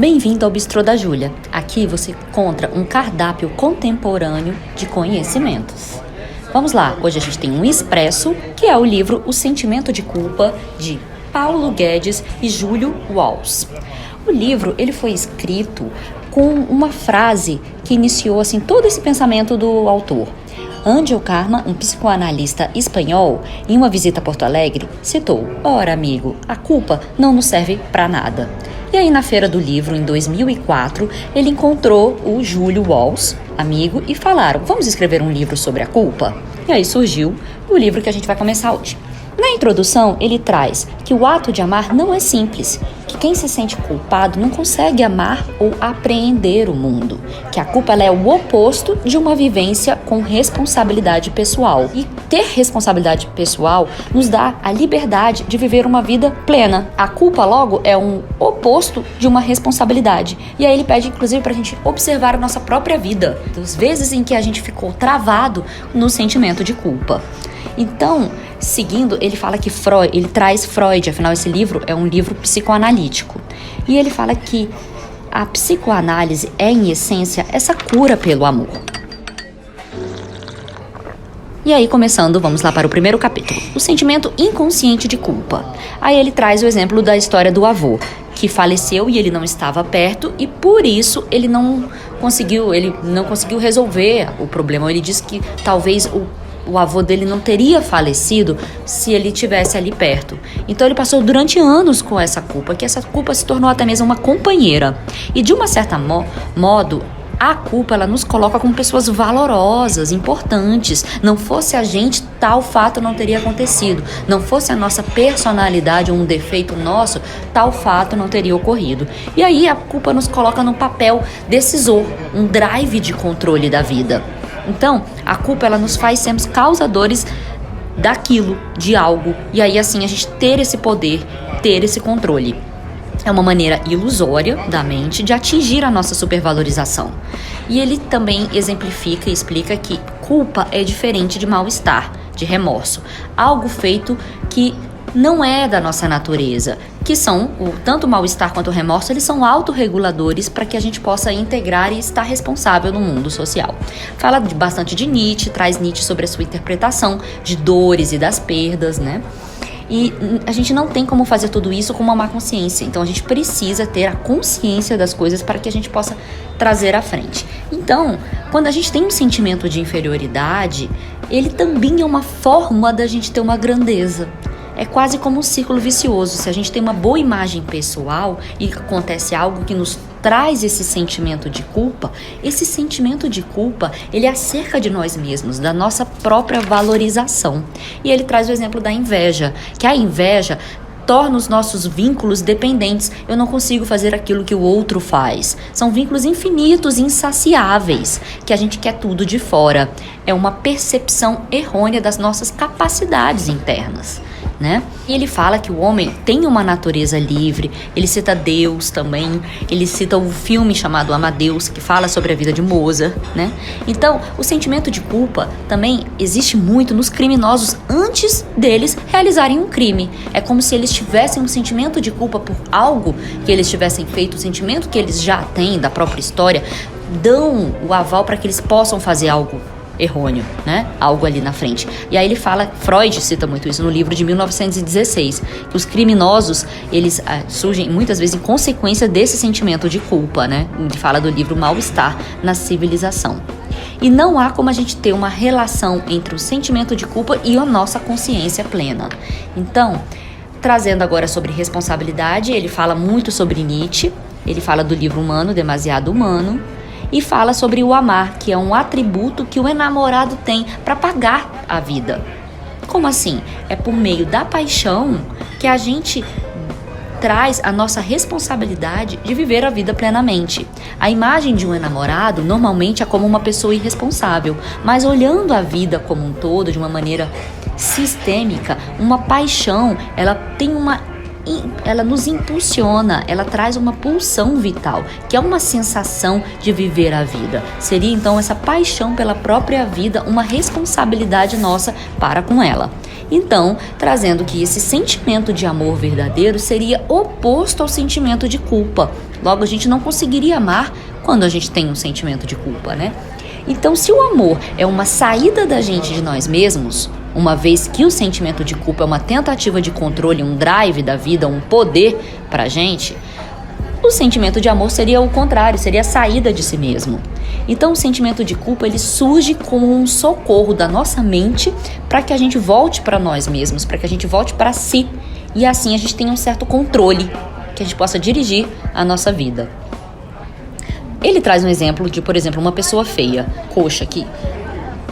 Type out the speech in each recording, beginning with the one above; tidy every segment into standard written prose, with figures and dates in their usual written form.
Bem-vindo ao Bistrô da Júlia. Aqui você encontra um cardápio contemporâneo de conhecimentos. Vamos lá, hoje a gente tem um expresso, que é o livro O Sentimento de Culpa, de Paulo Guedes e Júlio Walsh. O livro ele foi escrito com uma frase que iniciou assim, todo esse pensamento do autor. Angel Carma, um psicoanalista espanhol, em uma visita a Porto Alegre, citou: "Ora, amigo, a culpa não nos serve para nada." E aí, na Feira do Livro, em 2004, ele encontrou o Júlio Walsh, amigo, e falaram: "Vamos escrever um livro sobre a culpa?" E aí surgiu o livro que a gente vai começar hoje. Na introdução, ele traz que o ato de amar não é simples, que quem se sente culpado não consegue amar ou apreender o mundo, que a culpa ela é o oposto de uma vivência com responsabilidade pessoal. E ter responsabilidade pessoal nos dá a liberdade de viver uma vida plena. A culpa, logo, é um oposto de uma responsabilidade. E aí ele pede, inclusive, para a gente observar a nossa própria vida, das vezes em que a gente ficou travado no sentimento de culpa. Então, seguindo, ele fala que ele traz Freud, afinal esse livro é um livro psicoanalítico. E ele fala que a psicoanálise é, em essência, essa cura pelo amor. E aí, começando, vamos lá para o primeiro capítulo, o sentimento inconsciente de culpa. Aí ele traz o exemplo da história do avô, que faleceu e ele não estava perto e por isso ele não conseguiu resolver o problema. Ele disse que talvez o avô dele não teria falecido se ele estivesse ali perto. Então ele passou durante anos com essa culpa, que essa culpa se tornou até mesmo uma companheira. E de uma certa modo, a culpa ela nos coloca como pessoas valorosas, importantes. Não fosse a gente, tal fato não teria acontecido. Não fosse a nossa personalidade ou um defeito nosso, tal fato não teria ocorrido. E aí a culpa nos coloca num papel decisor, um drive de controle da vida. Então, a culpa ela nos faz sermos causadores daquilo, de algo. E aí assim a gente ter esse poder, ter esse controle. É uma maneira ilusória da mente de atingir a nossa supervalorização. E ele também exemplifica e explica que culpa é diferente de mal-estar, de remorso. Algo feito que não é da nossa natureza, que são, tanto o mal-estar quanto o remorso, eles são autorreguladores para que a gente possa integrar e estar responsável no mundo social. Fala bastante de Nietzsche, traz Nietzsche sobre a sua interpretação de dores e das perdas, né? E a gente não tem como fazer tudo isso com uma má consciência. Então a gente precisa ter a consciência das coisas para que a gente possa trazer à frente. Então, quando a gente tem um sentimento de inferioridade, ele também é uma forma da gente ter uma grandeza. É quase como um círculo vicioso. Se a gente tem uma boa imagem pessoal e acontece algo que nos traz esse sentimento de culpa, esse sentimento de culpa, ele é acerca de nós mesmos, da nossa própria valorização. E ele traz o exemplo da inveja, que a inveja torna os nossos vínculos dependentes. Eu não consigo fazer aquilo que o outro faz. São vínculos infinitos, insaciáveis, que a gente quer tudo de fora. É uma percepção errônea das nossas capacidades internas, né? E ele fala que o homem tem uma natureza livre, ele cita Deus também, ele cita o filme chamado Amadeus, que fala sobre a vida de Mozart, né? Então, o sentimento de culpa também existe muito nos criminosos antes deles realizarem um crime. É como se eles tivessem um sentimento de culpa por algo que eles tivessem feito, o sentimento que eles já têm da própria história, dão o aval para que eles possam fazer algo errôneo, né? Algo ali na frente. E aí ele fala, Freud cita muito isso no livro de 1916, que os criminosos, eles surgem muitas vezes em consequência desse sentimento de culpa, né? Ele fala do livro Mal-Estar na Civilização. E não há como a gente ter uma relação entre o sentimento de culpa e a nossa consciência plena. Então, trazendo agora sobre responsabilidade, ele fala muito sobre Nietzsche, ele fala do livro Humano, Demasiado Humano, e fala sobre o amar, que é um atributo que o enamorado tem para pagar a vida. Como assim? É por meio da paixão que a gente traz a nossa responsabilidade de viver a vida plenamente. A imagem de um enamorado normalmente é como uma pessoa irresponsável, mas olhando a vida como um todo, de uma maneira sistêmica, uma paixão, ela nos impulsiona, ela traz uma pulsão vital, que é uma sensação de viver a vida. Seria então essa paixão pela própria vida uma responsabilidade nossa para com ela. Então, trazendo que esse sentimento de amor verdadeiro seria oposto ao sentimento de culpa. Logo, a gente não conseguiria amar quando a gente tem um sentimento de culpa, né? Então, se o amor é uma saída da gente de nós mesmos, uma vez que o sentimento de culpa é uma tentativa de controle, um drive da vida, um poder pra gente, o sentimento de amor seria o contrário, seria a saída de si mesmo. Então, o sentimento de culpa, ele surge como um socorro da nossa mente para que a gente volte para nós mesmos, para que a gente volte para si. E assim a gente tenha um certo controle, que a gente possa dirigir a nossa vida. Ele traz um exemplo de, por exemplo, uma pessoa feia, coxa, que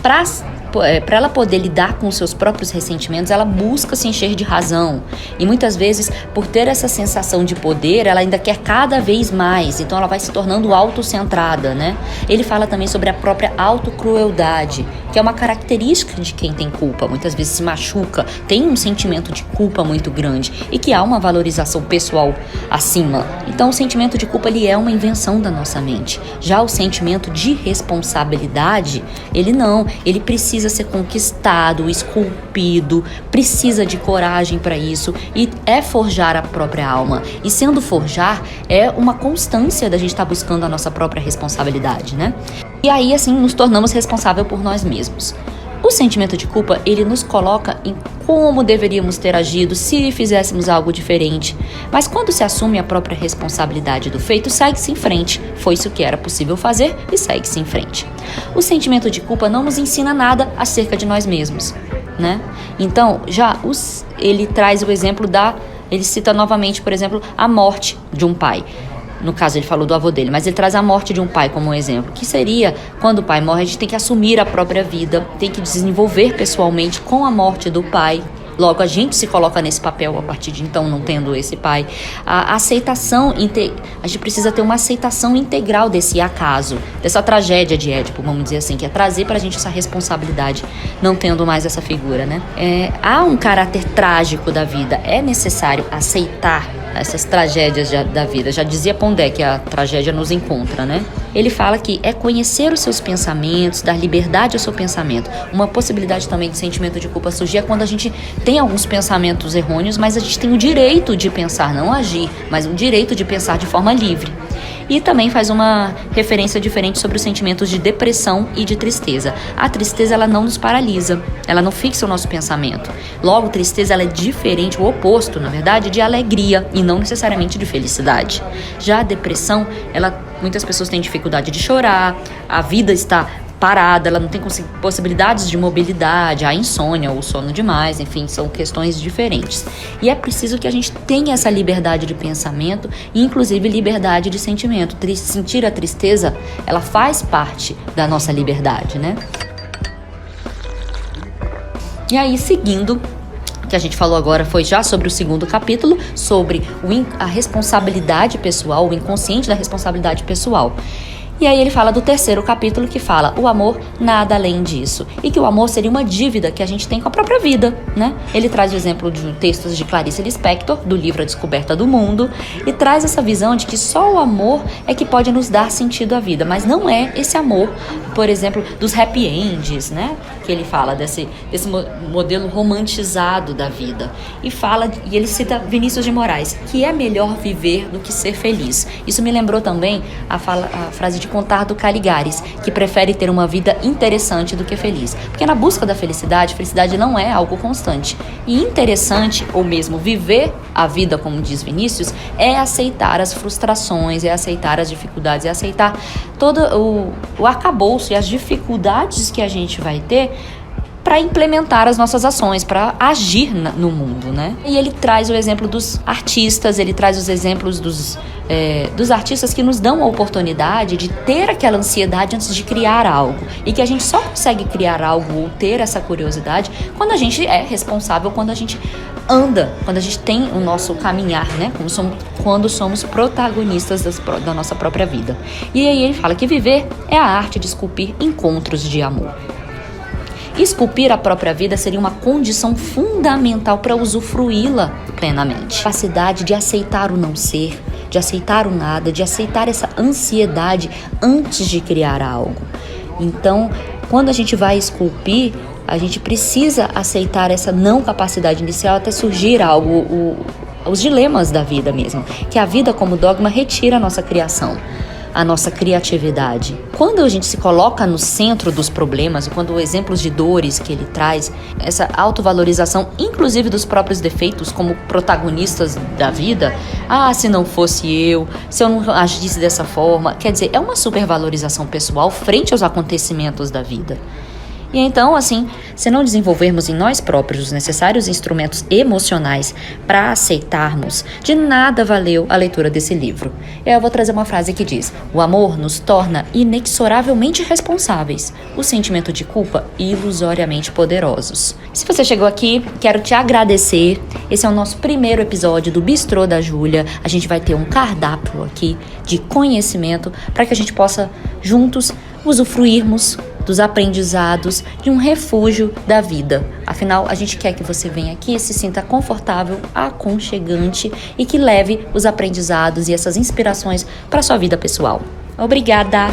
para ela poder lidar com os seus próprios ressentimentos, ela busca se encher de razão. E muitas vezes, por ter essa sensação de poder, ela ainda quer cada vez mais. Então ela vai se tornando autocentrada, né? Ele fala também sobre a própria autocrueldade, que é uma característica de quem tem culpa. Muitas vezes se machuca, tem um sentimento de culpa muito grande e que há uma valorização pessoal acima. Então o sentimento de culpa, ele é uma invenção da nossa mente. Já o sentimento de responsabilidade, ele precisa ser conquistado, esculpido, precisa de coragem para isso e é forjar a própria alma. E sendo forjar, é uma constância da gente estar buscando a nossa própria responsabilidade, né? E aí, assim, nos tornamos responsáveis por nós mesmos. O sentimento de culpa, ele nos coloca em como deveríamos ter agido se fizéssemos algo diferente. Mas quando se assume a própria responsabilidade do feito, segue-se em frente. Foi isso que era possível fazer e segue-se em frente. O sentimento de culpa não nos ensina nada acerca de nós mesmos, né? Então, ele traz o exemplo ele cita novamente, por exemplo, a morte de um pai. No caso, ele falou do avô dele, mas ele traz a morte de um pai como um exemplo, que seria, quando o pai morre, a gente tem que assumir a própria vida, tem que desenvolver pessoalmente com a morte do pai. Logo, a gente se coloca nesse papel a partir de então, não tendo esse pai. A aceitação, a gente precisa ter uma aceitação integral desse acaso, dessa tragédia de Édipo, vamos dizer assim, que é trazer pra gente essa responsabilidade, não tendo mais essa figura, né? Há um caráter trágico da vida, é necessário aceitar essas tragédias da vida. Já dizia Pondé que a tragédia nos encontra, né? Ele fala que é conhecer os seus pensamentos, dar liberdade ao seu pensamento. Uma possibilidade também de sentimento de culpa surgir é quando a gente tem alguns pensamentos errôneos, mas a gente tem o direito de pensar, não agir, mas o direito de pensar de forma livre. E também faz uma referência diferente sobre os sentimentos de depressão e de tristeza. A tristeza, ela não nos paralisa, ela não fixa o nosso pensamento. Logo, tristeza, ela é diferente, o oposto, na verdade, de alegria e não necessariamente de felicidade. Já a depressão, muitas pessoas têm dificuldade de chorar, a vida está parada, ela não tem possibilidades de mobilidade, a insônia ou sono demais, enfim, são questões diferentes. E é preciso que a gente tenha essa liberdade de pensamento e, inclusive, liberdade de sentimento. Sentir a tristeza, ela faz parte da nossa liberdade, né? E aí, seguindo, o que a gente falou agora foi já sobre o segundo capítulo, sobre a responsabilidade pessoal, o inconsciente da responsabilidade pessoal. E aí ele fala do terceiro capítulo, que fala o amor nada além disso. E que o amor seria uma dívida que a gente tem com a própria vida, né? Ele traz o exemplo de textos de Clarice Lispector, do livro A Descoberta do Mundo, e traz essa visão de que só o amor é que pode nos dar sentido à vida. Mas não é esse amor, por exemplo, dos happy ends, né? Que ele fala desse modelo romantizado da vida. E ele cita Vinícius de Moraes, que é melhor viver do que ser feliz. Isso me lembrou também a frase de Contar do Caligares, que prefere ter uma vida interessante do que feliz. Porque na busca da felicidade não é algo constante. E interessante, ou mesmo viver a vida, como diz Vinícius, é aceitar as frustrações, é aceitar as dificuldades, é aceitar todo o arcabouço e as dificuldades que a gente vai ter para implementar as nossas ações, para agir no mundo, né? E ele traz o exemplo dos artistas, ele traz os exemplos dos artistas que nos dão a oportunidade de ter aquela ansiedade antes de criar algo. E que a gente só consegue criar algo ou ter essa curiosidade quando a gente é responsável, quando a gente anda, quando a gente tem o nosso caminhar, né? Quando somos protagonistas da nossa própria vida. E aí ele fala que viver é a arte de esculpir encontros de amor. Esculpir a própria vida seria uma condição fundamental para usufruí-la plenamente. Capacidade de aceitar o não ser, de aceitar o nada, de aceitar essa ansiedade antes de criar algo. Então, quando a gente vai esculpir, a gente precisa aceitar essa não capacidade inicial até surgir algo. os dilemas da vida mesmo, que a vida como dogma retira a nossa criação, a nossa criatividade. Quando a gente se coloca no centro dos problemas, e quando exemplos de dores que ele traz, essa autovalorização, inclusive dos próprios defeitos como protagonistas da vida, se não fosse eu, se eu não agisse dessa forma, quer dizer, é uma supervalorização pessoal frente aos acontecimentos da vida. E então, assim, se não desenvolvermos em nós próprios os necessários instrumentos emocionais para aceitarmos, de nada valeu a leitura desse livro. Eu vou trazer uma frase que diz: o amor nos torna inexoravelmente responsáveis, o sentimento de culpa ilusoriamente poderosos. Se você chegou aqui, quero te agradecer. Esse é o nosso primeiro episódio do Bistrô da Júlia. A gente vai ter um cardápio aqui de conhecimento para que a gente possa juntos usufruirmos dos aprendizados, de um refúgio da vida. Afinal, a gente quer que você venha aqui e se sinta confortável, aconchegante e que leve os aprendizados e essas inspirações para sua vida pessoal. Obrigada!